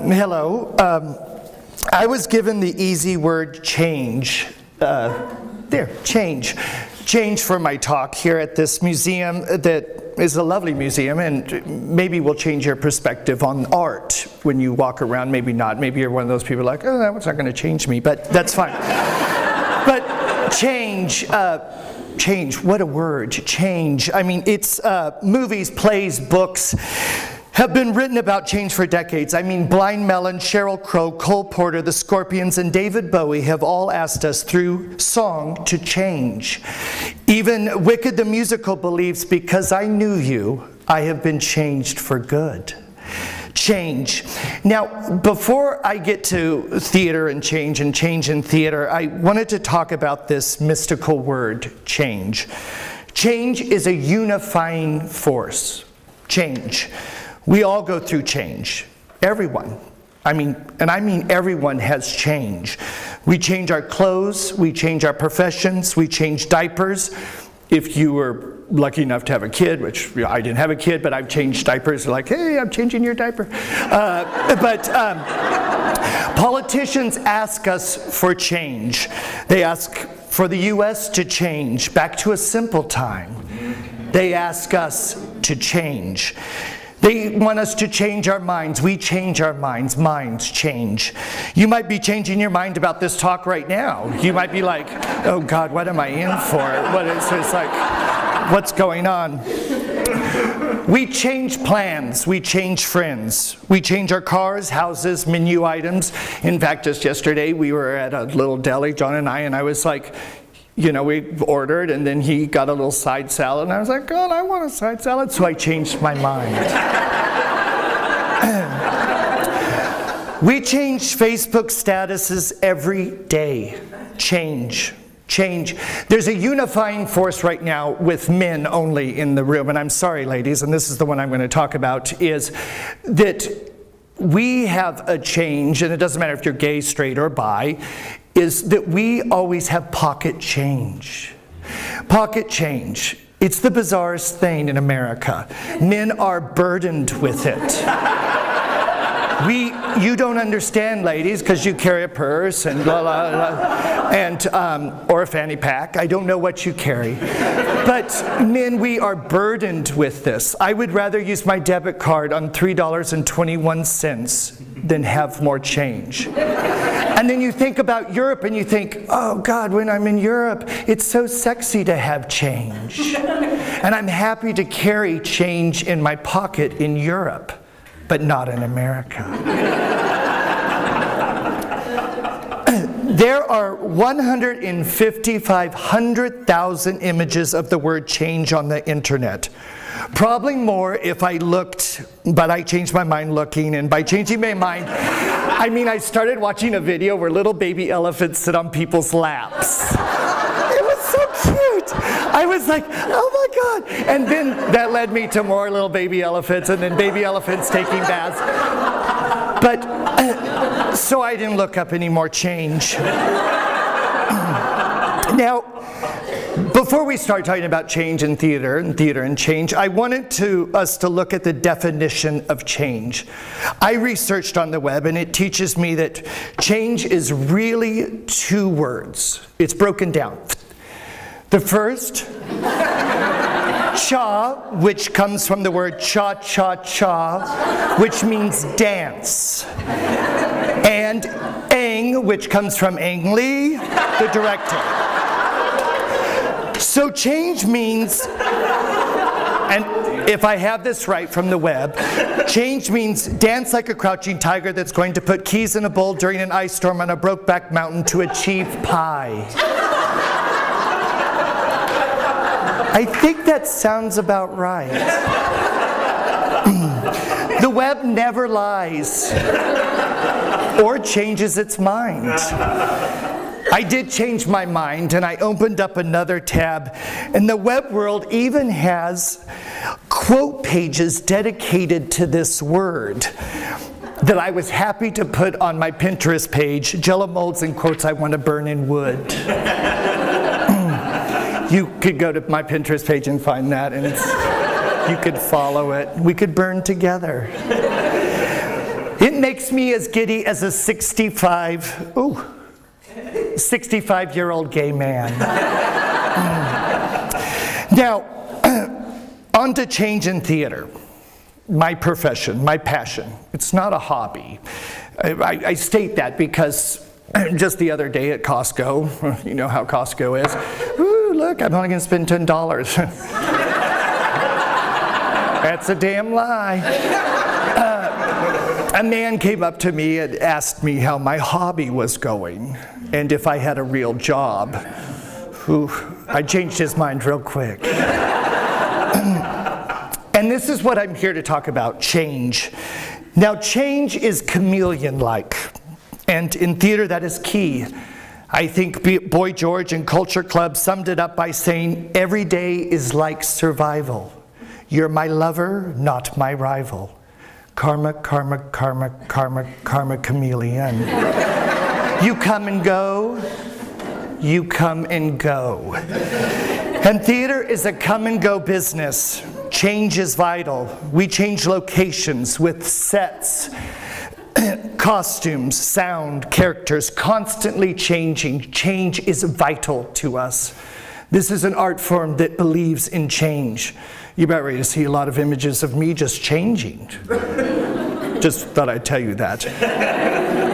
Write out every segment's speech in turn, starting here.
Hello. I was given the easy word change. Change. Change for my talk here at this museum that is a lovely museum, and maybe will change your perspective on art when you walk around. Maybe not. Maybe you're one of those people like, oh, that's not going to change me, but that's fine. But change. Change, what a word, change. I mean, it's movies, plays, books have been written about change for decades. I mean, Blind Melon, Sheryl Crow, Cole Porter, the Scorpions, and David Bowie have all asked us through song to change. Even Wicked the musical believes, because I knew you, I have been changed for good. Change. Now, before I get to theater and change in theater, I wanted to talk about this mystical word, change. Change is a unifying force. Change. We all go through change. Everyone. I mean everyone has change. We change our clothes, we change our professions, we change diapers. If you were lucky enough to have a kid, which I didn't have a kid, but I've changed diapers, like, hey, I'm changing your diaper. Politicians ask us for change. They ask for the U.S. to change back to a simple time. They ask us to change. They want us to change our minds. We change our minds. Minds change. You might be changing your mind about this talk right now. You might be like, oh God, what am I in for? It's like, what's going on? We change plans. We change friends. We change our cars, houses, menu items. In fact, just yesterday, we were at a little deli, John and I was like, you know, we ordered, and then he got a little side salad, and I was like, God, I want a side salad, so I changed my mind. We change Facebook statuses every day. Change. Change. There's a unifying force right now with men only in the room, and I'm sorry, ladies, and this is the one I'm going to talk about, is that we have a change, and it doesn't matter if you're gay, straight, or bi, is that we always have pocket change. Pocket change. It's the bizarrest thing in America. Men are burdened with it. You don't understand, ladies, because you carry a purse and blah, blah, blah, and, or a fanny pack. I don't know what you carry. But men, we are burdened with this. I would rather use my debit card on $3.21 than have more change. And then you think about Europe and you think, oh God, when I'm in Europe, it's so sexy to have change. And I'm happy to carry change in my pocket in Europe, but not in America. There are 155,000 images of the word change on the internet. Probably more if I looked, but I changed my mind looking, and by changing my mind, I mean I started watching a video where little baby elephants sit on people's laps. It was so cute. I was like, oh my God. And then that led me to more little baby elephants, and then baby elephants taking baths. But, so I didn't look up any more change. Now, before we start talking about change in theater and change, I wanted us to look at the definition of change. I researched on the web, and it teaches me that change is really two words. It's broken down. The first, cha, which comes from the word cha-cha-cha, which means dance. And ang, which comes from Ang Lee, the director. So change means, and if I have this right from the web, change means dance like a crouching tiger that's going to put keys in a bowl during an ice storm on a Brokeback Mountain to achieve pie. I think that sounds about right. The web never lies or changes its mind. I did change my mind, and I opened up another tab, and the web world even has quote pages dedicated to this word that I was happy to put on my Pinterest page, Jello molds and quotes I want to burn in wood. You could go to my Pinterest page and find that, and you could follow it. We could burn together. It makes me as giddy as a 65-year-old gay man. Now, on to change in theater. My profession, my passion. It's not a hobby. I state that because just the other day at Costco, you know how Costco is. Ooh, look, I'm only going to spend $10. That's a damn lie. A man came up to me and asked me how my hobby was going and if I had a real job. Ooh, I changed his mind real quick. And this is what I'm here to talk about, change. Now, change is chameleon-like, and in theater that is key. I think Boy George and Culture Club summed it up by saying, every day is like survival. You're my lover, not my rival. Karma, karma, karma, karma, karma, chameleon. You come and go, you come and go. And theater is a come and go business. Change is vital. We change locations with sets, costumes, sound, characters, constantly changing. Change is vital to us. This is an art form that believes in change. You're about ready to see a lot of images of me just changing. Just thought I'd tell you that.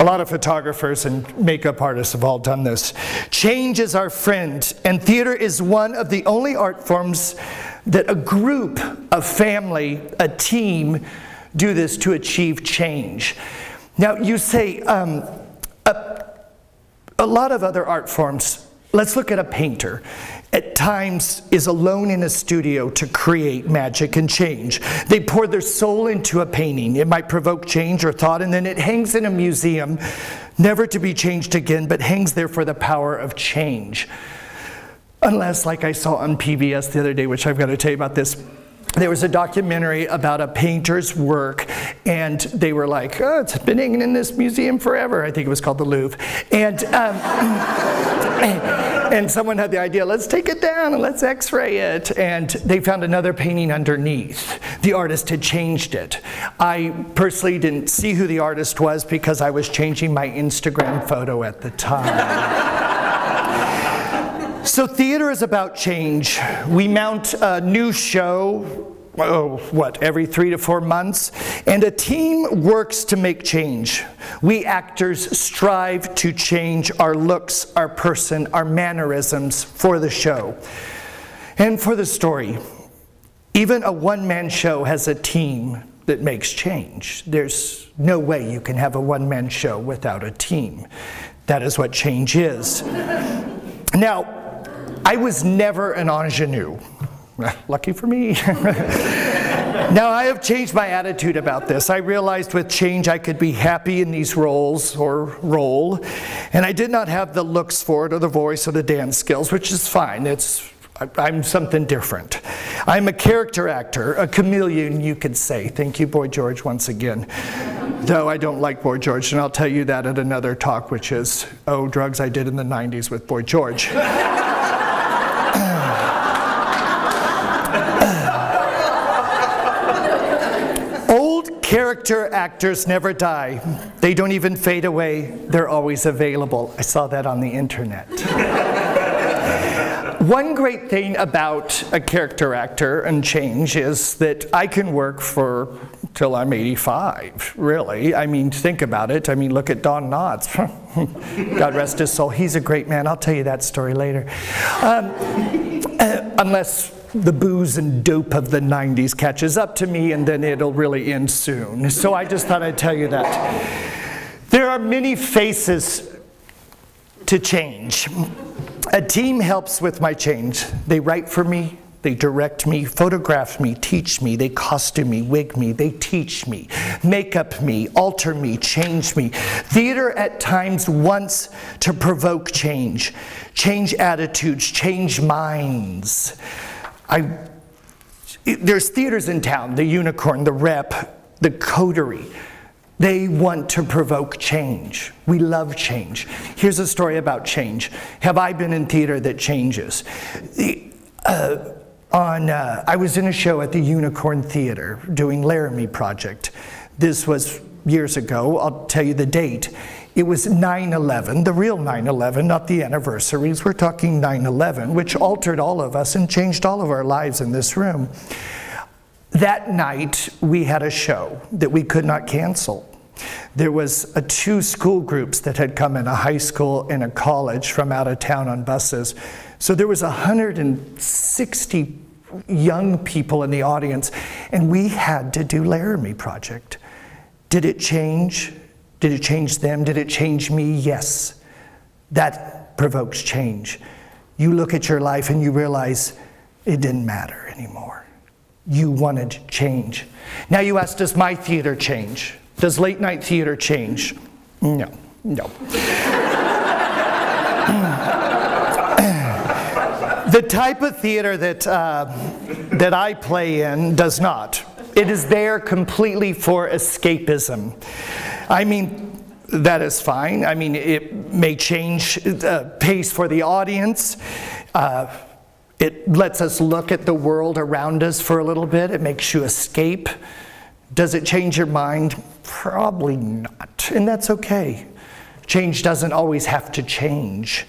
A lot of photographers and makeup artists have all done this. Change is our friend, and theater is one of the only art forms that a group, a family, a team do this to achieve change. Now you say, a lot of other art forms, let's look at a painter. At times is alone in a studio to create magic and change. They pour their soul into a painting. It might provoke change or thought, and then it hangs in a museum, never to be changed again, but hangs there for the power of change. Unless, like I saw on PBS the other day, which I've got to tell you about this, there was a documentary about a painter's work, and they were like, oh, it's been hanging in this museum forever. I think it was called the Louvre. And someone had the idea, let's take it down and let's x-ray it. And they found another painting underneath. The artist had changed it. I personally didn't see who the artist was because I was changing my Instagram photo at the time. So theater is about change. We mount a new show, every 3 to 4 months, and a team works to make change. We actors strive to change our looks, our person, our mannerisms for the show and for the story. Even a one-man show has a team that makes change. There's no way you can have a one-man show without a team. That is what change is. Now, I was never an ingenue. Lucky for me. Now, I have changed my attitude about this. I realized with change I could be happy in these roles or role, and I did not have the looks for it or the voice or the dance skills, which is fine. I'm something different. I'm a character actor, a chameleon, you could say. Thank you, Boy George, once again. Though I don't like Boy George, and I'll tell you that at another talk, which is, drugs I did in the 90s with Boy George. Character actors never die. They don't even fade away. They're always available. I saw that on the internet. One great thing about a character actor and change is that I can work till I'm 85, really. I mean, think about it. I mean, look at Don Knotts. God rest his soul. He's a great man. I'll tell you that story later. Unless the booze and dope of the 90s catches up to me, and then it'll really end soon. So I just thought I'd tell you that. There are many faces to change. A team helps with my change. They write for me, They direct me, photograph me, teach me, they costume me, wig me, they teach me, make up me, alter me, change me. Theater at times wants to provoke change attitudes, change minds. There's theaters in town, the Unicorn, the Rep, the Coterie. They want to provoke change. We love change. Here's a story about change. Have I been in theater that changes? I was in a show at the Unicorn Theater doing Laramie Project. This was years ago. I'll tell you the date. It was 9/11, the real 9/11, not the anniversaries. We're talking 9/11, which altered all of us and changed all of our lives in this room. That night, we had a show that we could not cancel. There was two school groups that had come in, a high school and a college from out of town on buses. So there was 160 young people in the audience, and we had to do Laramie Project. Did it change? Did it change them? Did it change me? Yes. That provokes change. You look at your life and you realize it didn't matter anymore. You wanted change. Now you ask, does my theater change? Does late night theater change? No, no. The type of theater that I play in does not. It is there completely for escapism. I mean, that is fine. I mean, it may change the pace for the audience. It lets us look at the world around us for a little bit. It makes you escape. Does it change your mind? Probably not, and that's okay. Change doesn't always have to change.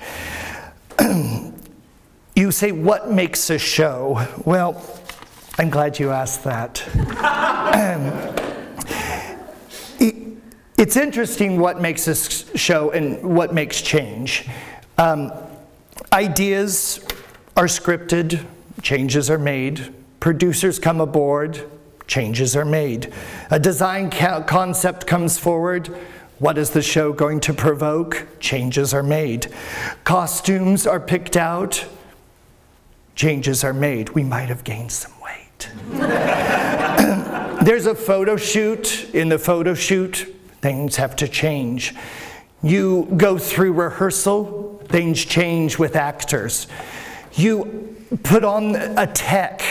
You say, what makes a show? Well, I'm glad you asked that. It's interesting what makes a show and what makes change. Ideas are scripted, changes are made. Producers come aboard, changes are made. A design concept comes forward. What is the show going to provoke? Changes are made. Costumes are picked out. Changes are made. We might have gained some weight. There's a photo shoot. In the photo shoot, things have to change. You go through rehearsal, things change with actors. You put on a tech.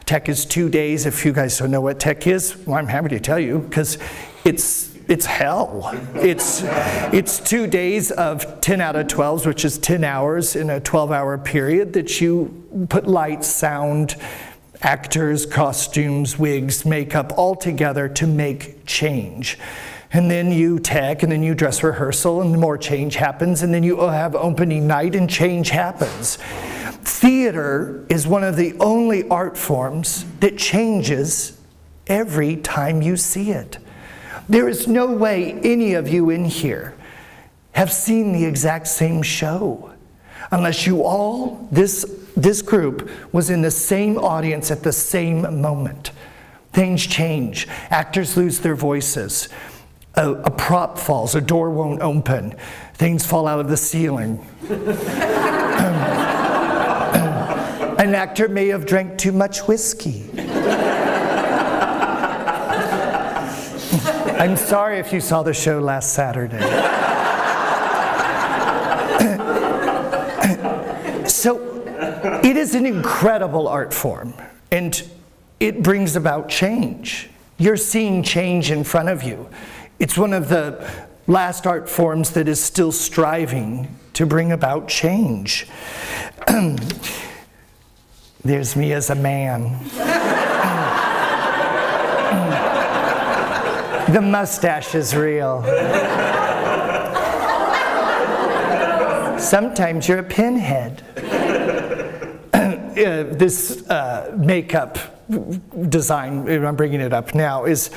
Tech is 2 days. If you guys don't know what tech is, well, I'm happy to tell you, because it's hell. It's 2 days of 10 out of 12s, which is 10 hours in a 12-hour period that you put lights, sound, actors, costumes, wigs, makeup, all together to make change. And then you tech, and then you dress rehearsal, and more change happens, and then you have opening night, and change happens. Theater is one of the only art forms that changes every time you see it. There is no way any of you in here have seen the exact same show unless you all, this group, was in the same audience at the same moment. Things change. Actors lose their voices. A prop falls. A door won't open. Things fall out of the ceiling. An actor may have drank too much whiskey. I'm sorry if you saw the show last Saturday. So it is an incredible art form, and it brings about change. You're seeing change in front of you. It's one of the last art forms that is still striving to bring about change. There's me as a man. The mustache is real. Sometimes you're a pinhead. This makeup design, I'm bringing it up now, is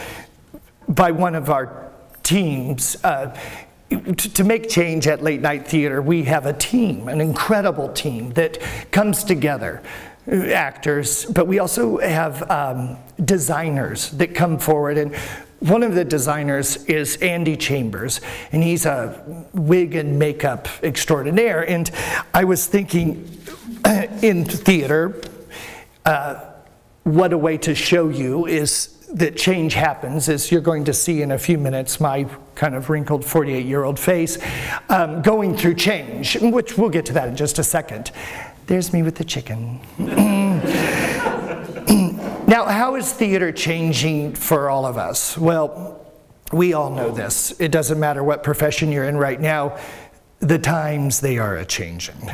by one of our teams. To make change at late night theater, we have a team, an incredible team that comes together. Actors, but we also have designers that come forward, and one of the designers is Andy Chambers, and he's a wig and makeup extraordinaire. And I was thinking, in theater, what a way to show you is that change happens, as you're going to see in a few minutes, my kind of wrinkled 48-year-old face going through change, which we'll get to that in just a second. There's me with the chicken. Now, how is theater changing for all of us? Well, we all know this. It doesn't matter what profession you're in right now, the times, they are a-changing.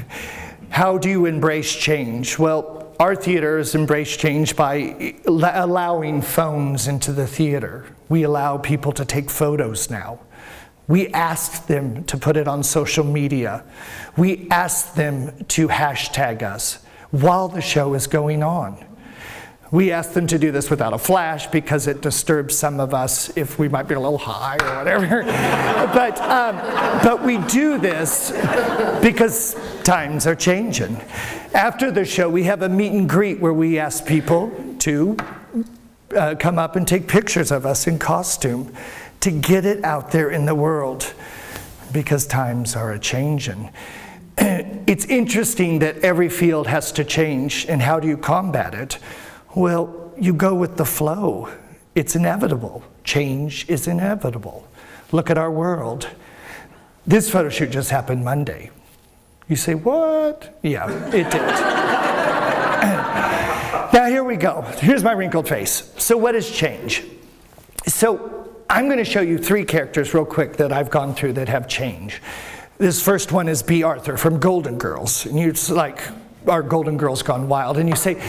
How do you embrace change? Well, our theater has embraced change by allowing phones into the theater. We allow people to take photos now. We ask them to put it on social media. We ask them to hashtag us while the show is going on. We ask them to do this without a flash because it disturbs some of us if we might be a little high or whatever. But we do this because times are changing. After the show, we have a meet and greet where we ask people to come up and take pictures of us in costume to get it out there in the world because times are a-changing. It's interesting that every field has to change, and how do you combat it? Well, you go with the flow. It's inevitable. Change is inevitable. Look at our world. This photo shoot just happened Monday. You say, what? Yeah, it did. Now here we go. Here's my wrinkled face. So what is change? So I'm going to show you 3 characters real quick that I've gone through that have change. This first one is Bea Arthur from Golden Girls. And it's like, our Golden Girls gone wild. And you say,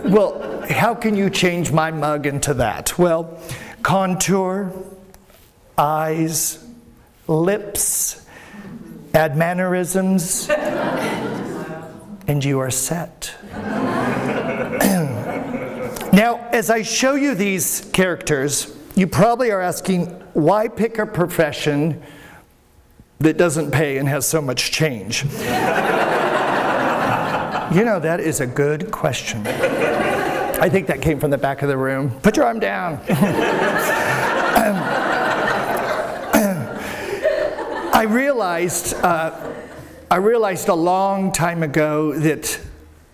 well, how can you change my mug into that? Well, contour, eyes, lips, add mannerisms, and you are set. Now, as I show you these characters, you probably are asking, why pick a profession that doesn't pay and has so much change? You know, that is a good question. I think that came from the back of the room. Put your arm down. I realized a long time ago that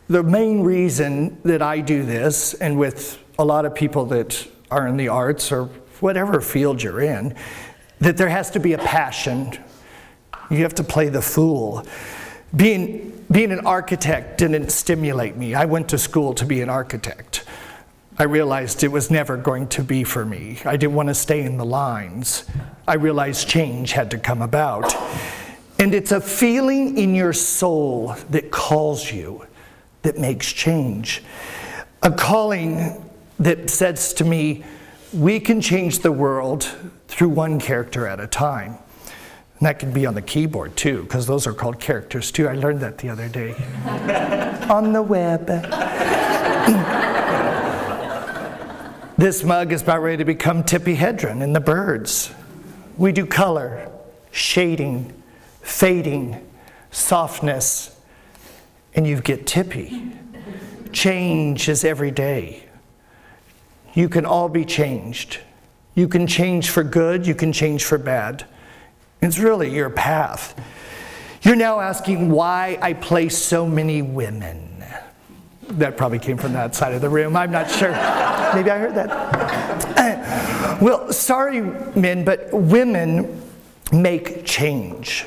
the main reason that I do this, and with a lot of people that are in the arts or whatever field you're in, that there has to be a passion. You have to play the fool. Being an architect didn't stimulate me. I went to school to be an architect. I realized it was never going to be for me. I didn't want to stay in the lines. I realized change had to come about. And it's a feeling in your soul that calls you, that makes change. A calling that says to me, we can change the world through one character at a time. And that can be on the keyboard too, because those are called characters too. I learned that the other day. On the web. This mug is about ready to become Tippi Hedren in The Birds. We do color, shading, fading, softness, and you get Tippi. Change is every day. You can all be changed. You can change for good, you can change for bad. It's really your path. You're now asking why I play so many women. That probably came from that side of the room. I'm not sure. Maybe I heard that. Well, sorry, men, but women make change.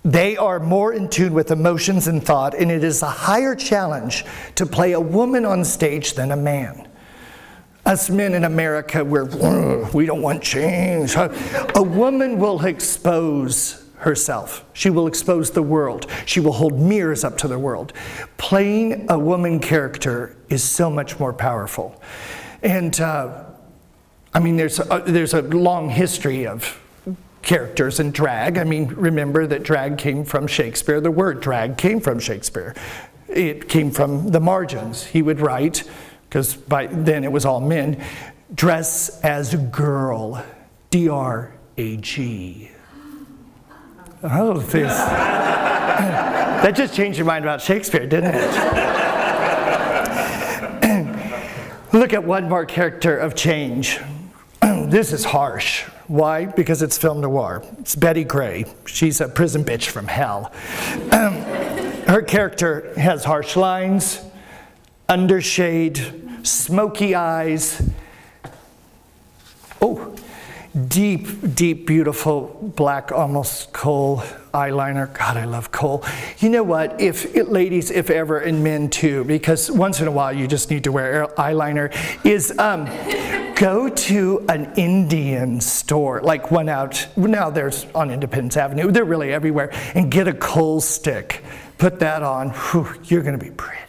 They are more in tune with emotions and thought, and it is a higher challenge to play a woman on stage than a man. Us men in America, we don't want change. A woman will expose herself. She will expose the world. She will hold mirrors up to the world. Playing a woman character is so much more powerful. And I mean, there's a long history of characters in drag. I mean, remember that drag came from Shakespeare. The word drag came from Shakespeare. It came from the margins. He would write, because by then it was all men, dress as a girl, D-R-A-G. Oh, this. That just changed your mind about Shakespeare, didn't it? Look at one more character of change. This is harsh. Why? Because it's film noir. It's Betty Gray. She's a prison bitch from hell. Her character has harsh lines, undershade, smoky eyes. Oh, deep, deep, beautiful black, almost coal eyeliner. God, I love coal. You know what, ladies, if ever, and men too, because once in a while you just need to wear eyeliner, is go to an Indian store, like one out, now there's on Independence Avenue, they're really everywhere, and get a coal stick. Put that on, whew, you're gonna be pretty.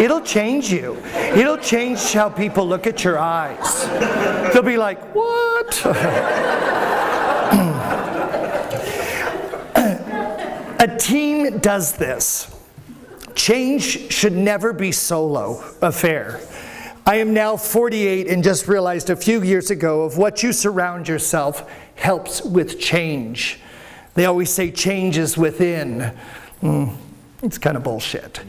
It'll change you. It'll change how people look at your eyes. They'll be like, what? A team does this. Change should never be solo affair. I am now 48 and just realized a few years ago of what you surround yourself helps with change. They always say change is within. It's kind of bullshit.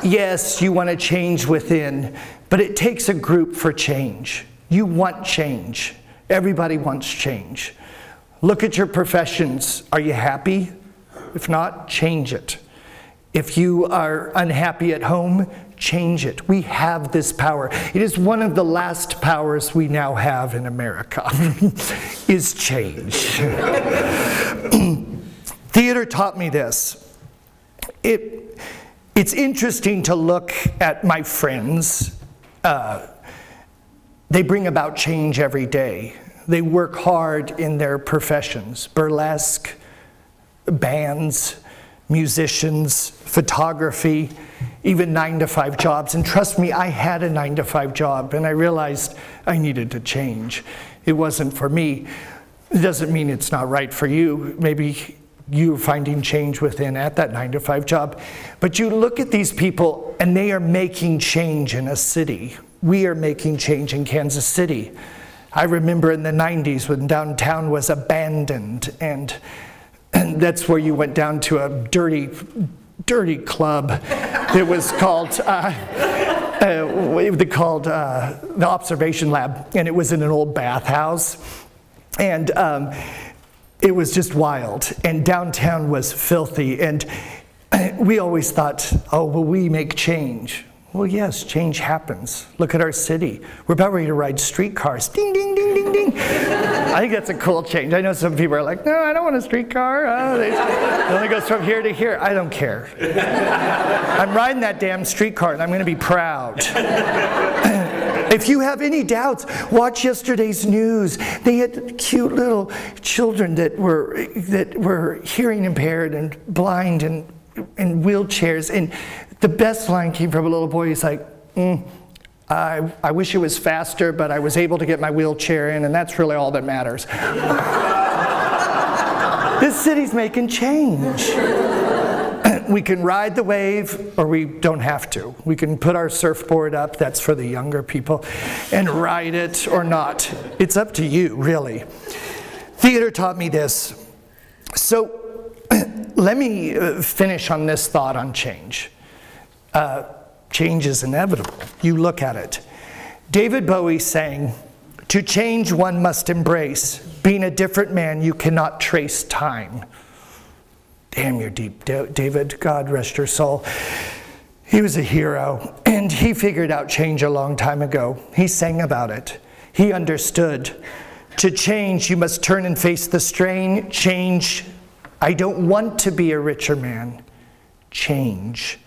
Yes, you want to change within, but it takes a group for change. You want change. Everybody wants change. Look at your professions. Are you happy? If not, change it. If you are unhappy at home, change it. We have this power. It is one of the last powers we now have in America, is change. Theater taught me this. It's interesting to look at my friends. They bring about change every day. They work hard in their professions. Burlesque, bands, musicians, photography, even 9-to-5 jobs. And trust me, I had a 9-to-5 job and I realized I needed to change. It wasn't for me. It doesn't mean it's not right for you. Maybe you're finding change within at that 9-to-5 job. But you look at these people and they are making change in a city. We are making change in Kansas City. I remember in the 90s when downtown was abandoned, and that's where you went down to a dirty club that was called the Observation Lab, and it was in an old bathhouse, and it was just wild, and downtown was filthy, and we always thought, oh, will we make change? Well, yes, change happens. Look at our city. We're about ready to ride streetcars. Ding, ding, ding, ding, ding. I think that's a cool change. I know some people are like, no, I don't want a streetcar. It only goes from here to here. I don't care. I'm riding that damn streetcar, and I'm going to be proud. If you have any doubts, watch yesterday's news. They had cute little children that were hearing impaired and blind and in wheelchairs, and the best line came from a little boy. He's like, I wish it was faster, but I was able to get my wheelchair in, and that's really all that matters. This city's making change. We can ride the wave, or we don't have to. We can put our surfboard up, that's for the younger people, and ride it or not. It's up to you, really. Theater taught me this. So let me finish on this thought on change. Change is inevitable. You look at it. David Bowie sang, "To change one must embrace. Being a different man, you cannot trace time." Damn, you're deep, David. God rest your soul. He was a hero, and he figured out change a long time ago. He sang about it. He understood. To change, you must turn and face the strain. Change. I don't want to be a richer man. Change.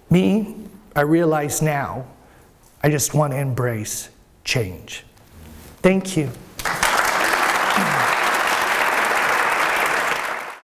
Me, I realize now, I just want to embrace change. Thank you.